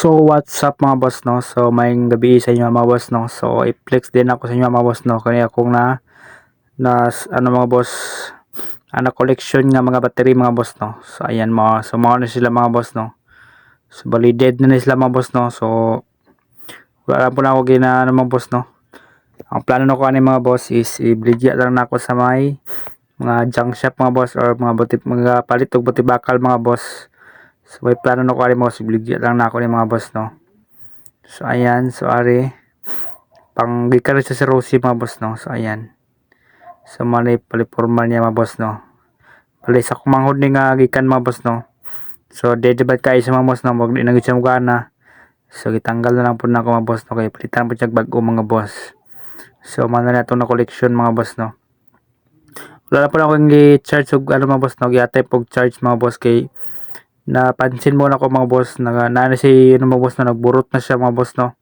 So what's up mga boss no? So maying gabi sa inyo mga boss no. So i-flex din ako sa inyo mga boss no. Kaya akong ano mga boss, ana collection nga mga battery mga boss no. So ayan mga, so mga na sila mga boss no. So bali dead na sila mga boss no. So wala po na ako gina ano, mga boss no. Ang plano ko ani mga boss is ibligya lang na ako sa may mga junk shop mga boss or mga palit og buti bakal mga boss. So may plano na ko ani mga boss, ibligya lang na ako ni mga boss no. So ayan, so ari pang gikan sa Rosie mga boss no. So ayan. So manay paliporma niya mga boss no. Pali sa kumanghod ni nga gikan mga boss no. So dedebat kay sa mga boss no, wag di na gid siya mugana. So gitanggal na lang po na ako mga boss no, kay palitan po siya bag-o mga boss. So man na to na collection mga boss no. Wala na po na akong gi-charge og ano mga boss no, giatay pog charge mga boss kay napansin mo na ko mga boss na si ano mga boss na nagburot na siya mga boss no.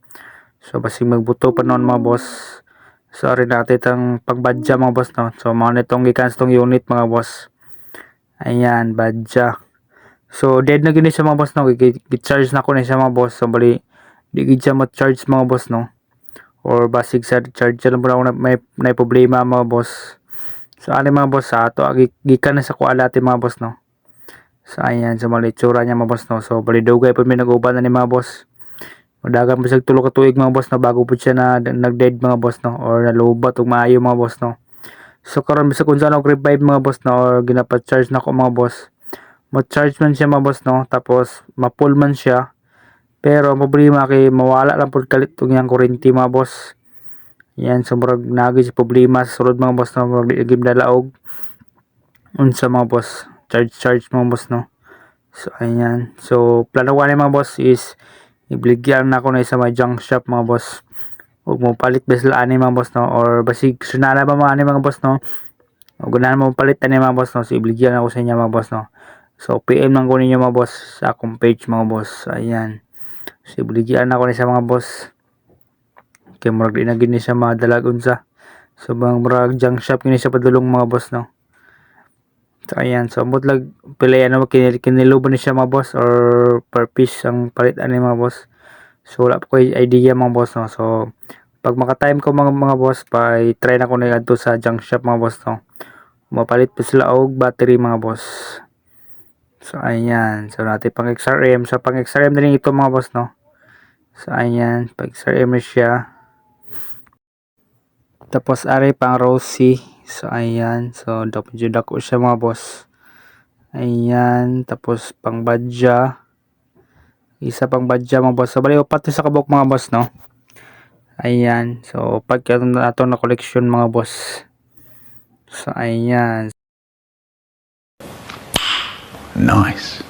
So basig magbuto pa noon mga boss. Sorry natin itong pagbadya mga boss no. So mga nitong gikan tong unit mga boss. Ayan, badya. So dead na gini siya mga boss no. Gi-charge na ko na siya mga boss. So bali di gid siya ma-charge mga boss no. Or basig sa charger lang po ako na may problema mga boss. So ano mga boss sa ato gikan na sa kuala ti mga boss no. So ayan, so malitsura niya mga boss no. So bali dugay po may nag-uban na ni mga boss. Madagan po siya tulo ka tuig mga boss no, bago po siya na nag-dead mga boss no, or nalubat og maayo mga boss no. So karon bisag kung saan og revive mga boss no, or ginapa-charge na ko mga boss. Mo-charge man siya mga boss no, tapos ma-full man siya. Pero ang problema kay mawala lang pud kalit tong yang kuryente mga boss. Yan, so murag nagi si problema sa sulod mga boss no, murag di gimdala og unsa mga boss, charge mga boss no. So ayan, so plano ko ni mga boss is ibligyan na ako na isa may junk shop mga boss. Huwag mo palit basla ani mga boss no, or basig sunana ba mga ani mga boss no. O ganahan mo palit ani mga boss no, so ibligyan ako sa inyo mga boss no. So PM lang ko ninyo mga boss sa akong page mga boss. Ayan, so ibligyan ako ni sa mga boss. Kay murag di na gini siya madalag unsa. So bang murag junk shop gini siya padulong mga boss no. So ayan, so ambot lag pila ano kiniluban ni siya mga boss, or per piece ang palit ani mga boss. So wala po ko idea mga boss no. So pag maka-time ko mga boss, pa try na ko na adto sa junk shop mga boss no. Mapalit pa sila og battery mga boss. So ayan, so natin pang XRM, so pang XRM na rin ito mga boss no. So ayan, pag XRM na siya. Tapos ari pang Rosie. So ayan, so dapat jud ako siya mga boss. Ayan, tapos pang badja. Isa pang badja mga boss. So bali upat sa kabok mga boss no. Ayan, so upat ka ato na collection mga boss. So ayan. Nice.